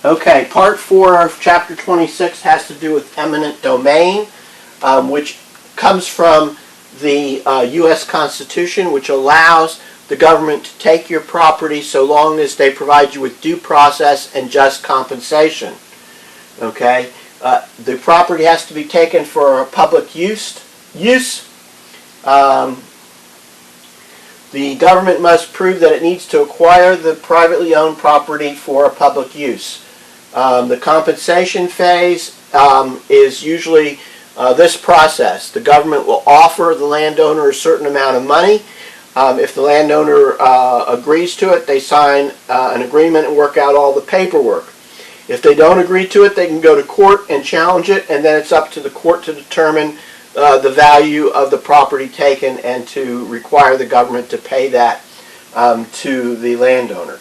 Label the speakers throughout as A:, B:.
A: Okay, Part 4 of Chapter 26 has to do with eminent domain, which comes from the U.S. Constitution, which allows the government to take your property so long as they provide you with due process and just compensation. Okay, the property has to be taken for public use. The government must prove that it needs to acquire the privately owned property for public use. The compensation phase is usually this process. The government will offer the landowner a certain amount of money. If the landowner agrees to it, they sign an agreement and work out all the paperwork. If they don't agree to it, they can go to court and challenge it, and then it's up to the court to determine the value of the property taken and to require the government to pay that to the landowner.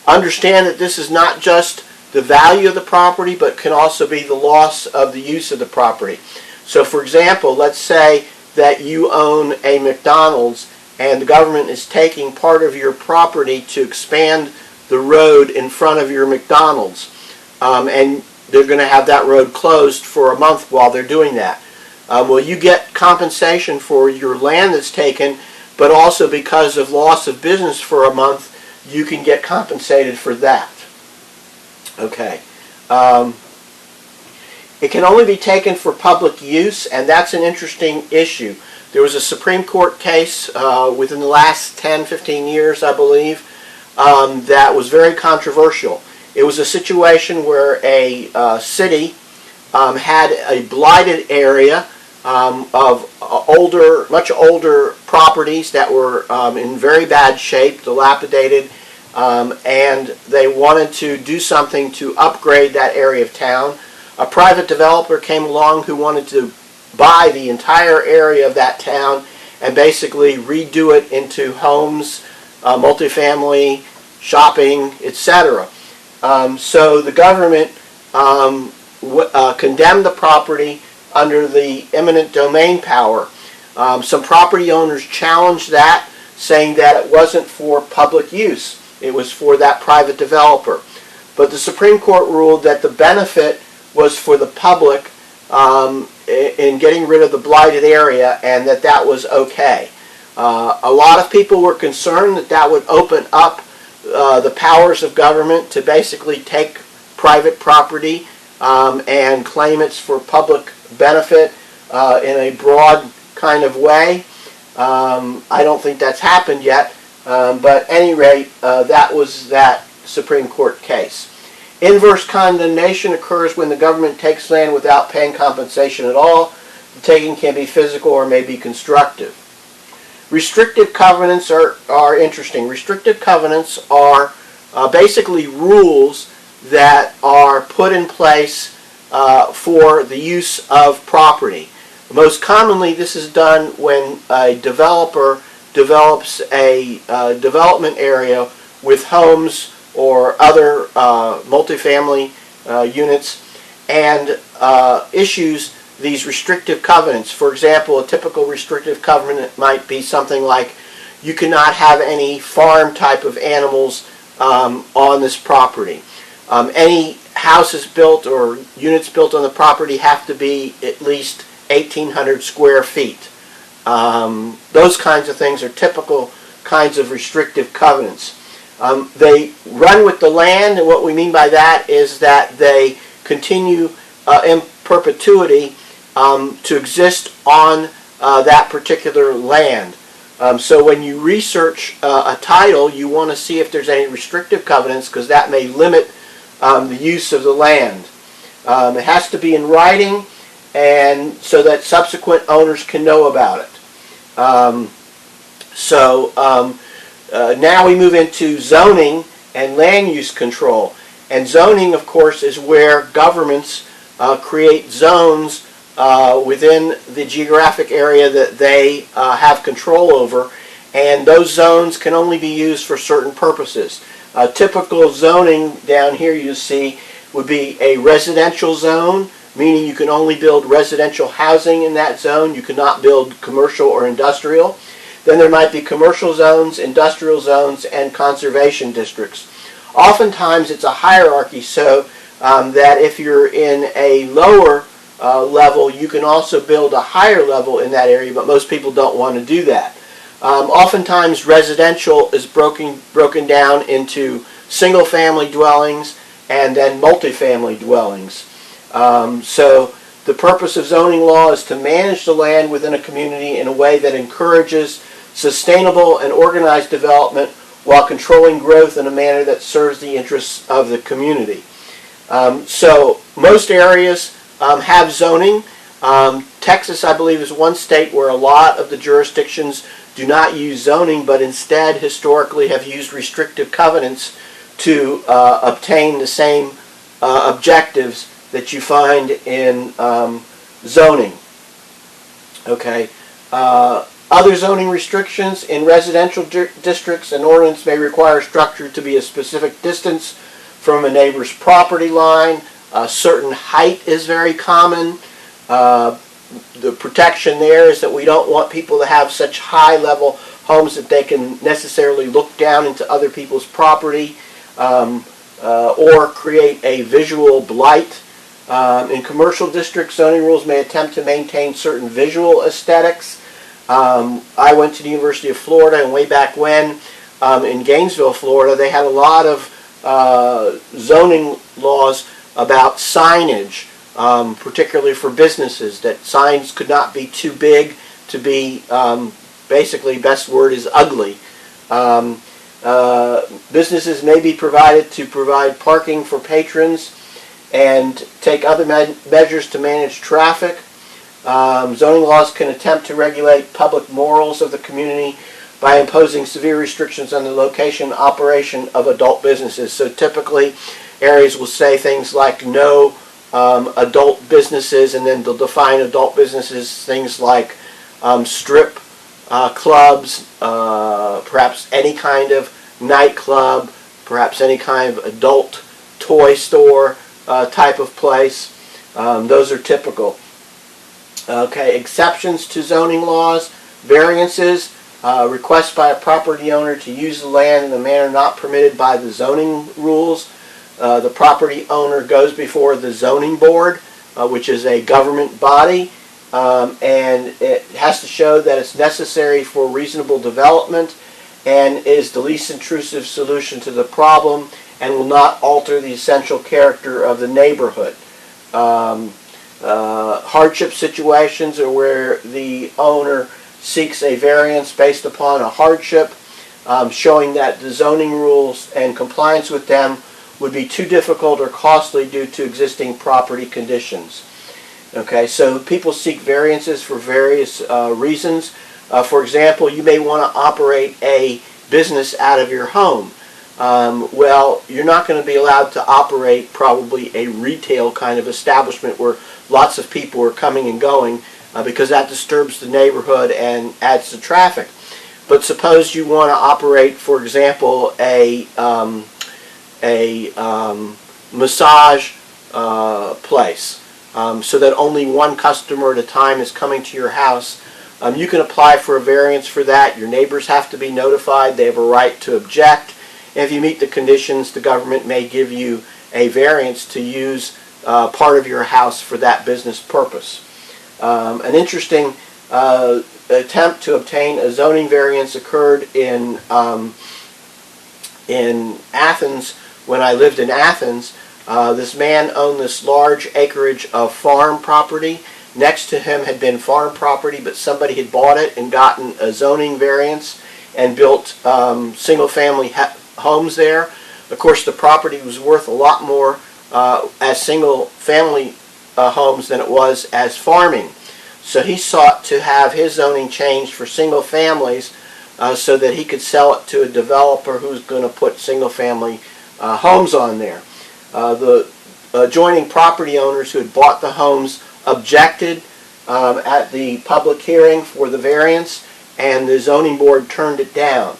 A: Understand that this is not just the value of the property, but can also be the loss of the use of the property. So for example, let's say that you own a McDonald's and the government is taking part of your property to expand the road in front of your McDonald's, and they're going to have that road closed for a month while they're doing that. Well, you get compensation for your land that's taken, but also because of loss of business for a month, you can get compensated for that. Okay. It can only be taken for public use, and that's an interesting issue. There was a Supreme Court case within the last 10, 15 years, I believe, that was very controversial. It was a situation where a city had a blighted area of much older properties that were in very bad shape, dilapidated, and they wanted to do something to upgrade that area of town. A private developer came along who wanted to buy the entire area of that town and basically redo it into homes, multifamily, shopping, etc. So the government condemned the property under the eminent domain power. Some property owners challenged that, saying that it wasn't for public use. It was for that private developer. But the Supreme Court ruled that the benefit was for the public in getting rid of the blighted area, and that was okay. A lot of people were concerned that that would open up the powers of government to basically take private property and claim it's for public benefit in a broad kind of way. I don't think that's happened yet, but at any rate, that was that Supreme Court case. Inverse condemnation occurs when the government takes land without paying compensation at all. The taking can be physical or may be constructive. Restrictive covenants are interesting. Restrictive covenants are basically rules that are put in place for the use of property. Most commonly, this is done when a developer develops a development area with homes or other multifamily units and issues these restrictive covenants. For example, a typical restrictive covenant might be something like you cannot have any farm type of animals on this property. Any houses built or units built on the property have to be at least 1,800 square feet. Those kinds of things are typical kinds of restrictive covenants. They run with the land, and what we mean by that is that they continue in perpetuity to exist on that particular land. So when you research a title, you want to see if there's any restrictive covenants, because that may limit the use of the land. It has to be in writing, and so that subsequent owners can know about it. Now we move into zoning and land use control. And zoning, of course, is where governments create zones within the geographic area that they have control over, and those zones can only be used for certain purposes. Typical zoning down here you see would be a residential zone, meaning you can only build residential housing in that zone. You cannot build commercial or industrial. Then there might be commercial zones, industrial zones, and conservation districts. Oftentimes it's a hierarchy, so that if you're in a lower level, you can also build a higher level in that area, but most people don't want to do that. Oftentimes residential is broken down into single-family dwellings and then multifamily dwellings. So the purpose of zoning law is to manage the land within a community in a way that encourages sustainable and organized development while controlling growth in a manner that serves the interests of the community. So most areas have zoning. Texas, I believe, is one state where a lot of the jurisdictions do not use zoning, but instead historically have used restrictive covenants to obtain the same objectives that you find in zoning. Okay. Other zoning restrictions in residential districts, an ordinance may require a structure to be a specific distance from a neighbor's property line. A certain height is very common. The protection there is that we don't want people to have such high-level homes that they can necessarily look down into other people's property or create a visual blight. In commercial districts, zoning rules may attempt to maintain certain visual aesthetics. I went to the University of Florida, and way back when, in Gainesville, Florida, they had a lot of zoning laws about signage, particularly for businesses, that signs could not be too big to be, basically, best word is ugly. Businesses may be provided to provide parking for patrons and take other measures to manage traffic. Zoning laws can attempt to regulate public morals of the community by imposing severe restrictions on the location and operation of adult businesses. So typically, areas will say things like no adult businesses, and then they'll define adult businesses, things like strip clubs, perhaps any kind of nightclub, perhaps any kind of adult toy store type of place. Those are typical. Okay, exceptions to zoning laws, variances, requests by a property owner to use the land in a manner not permitted by the zoning rules. The property owner goes before the zoning board, which is a government body, and it has to show that it's necessary for reasonable development and is the least intrusive solution to the problem and will not alter the essential character of the neighborhood. Hardship situations are where the owner seeks a variance based upon a hardship, showing that the zoning rules and compliance with them would be too difficult or costly due to existing property conditions. Okay, so people seek variances for various reasons. For example, you may want to operate a business out of your home. Well, you're not going to be allowed to operate probably a retail kind of establishment where lots of people are coming and going because that disturbs the neighborhood and adds to traffic. But suppose you want to operate, for example, a massage place, so that only one customer at a time is coming to your house. You can apply for a variance for that. Your neighbors have to be notified. They have a right to object. And if you meet the conditions, the government may give you a variance to use part of your house for that business purpose. An interesting attempt to obtain a zoning variance occurred in Athens when I lived in Athens. This man owned this large acreage of farm property. Next to him had been farm property, but somebody had bought it and gotten a zoning variance and built single-family homes there. Of course, the property was worth a lot more as single-family homes than it was as farming. So he sought to have his zoning changed for single families so that he could sell it to a developer who's going to put single-family homes on there. The adjoining property owners who had bought the homes objected at the public hearing for the variance, and the zoning board turned it down.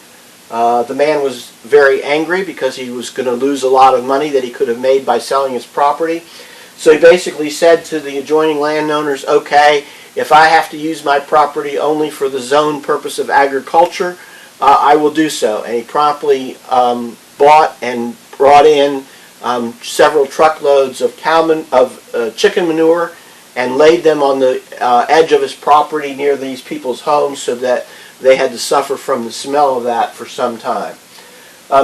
A: The man was very angry because he was going to lose a lot of money that he could have made by selling his property. So he basically said to the adjoining landowners, okay, if I have to use my property only for the zone purpose of agriculture, I will do so. And he promptly bought and brought in several truckloads of chicken manure and laid them on the edge of his property near these people's homes so that they had to suffer from the smell of that for some time.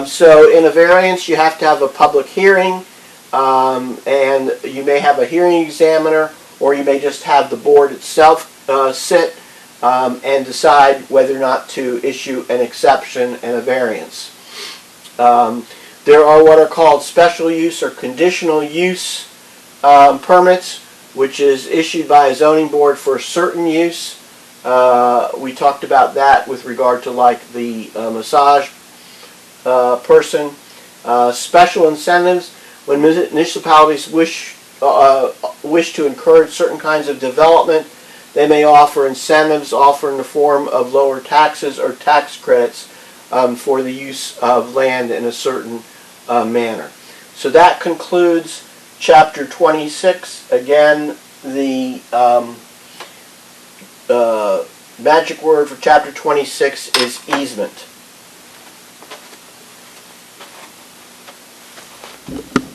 A: So in a variance, you have to have a public hearing, and you may have a hearing examiner, or you may just have the board itself sit and decide whether or not to issue an exception and a variance. There are what are called special use or conditional use permits, which is issued by a zoning board for a certain use. We talked about that with regard to like the massage person. Special incentives, when municipalities wish to encourage certain kinds of development, they may offer incentives, offer in the form of lower taxes or tax credits for the use of land in a certain manner. So that concludes Chapter 26. Again, the magic word for Chapter 26 is easement.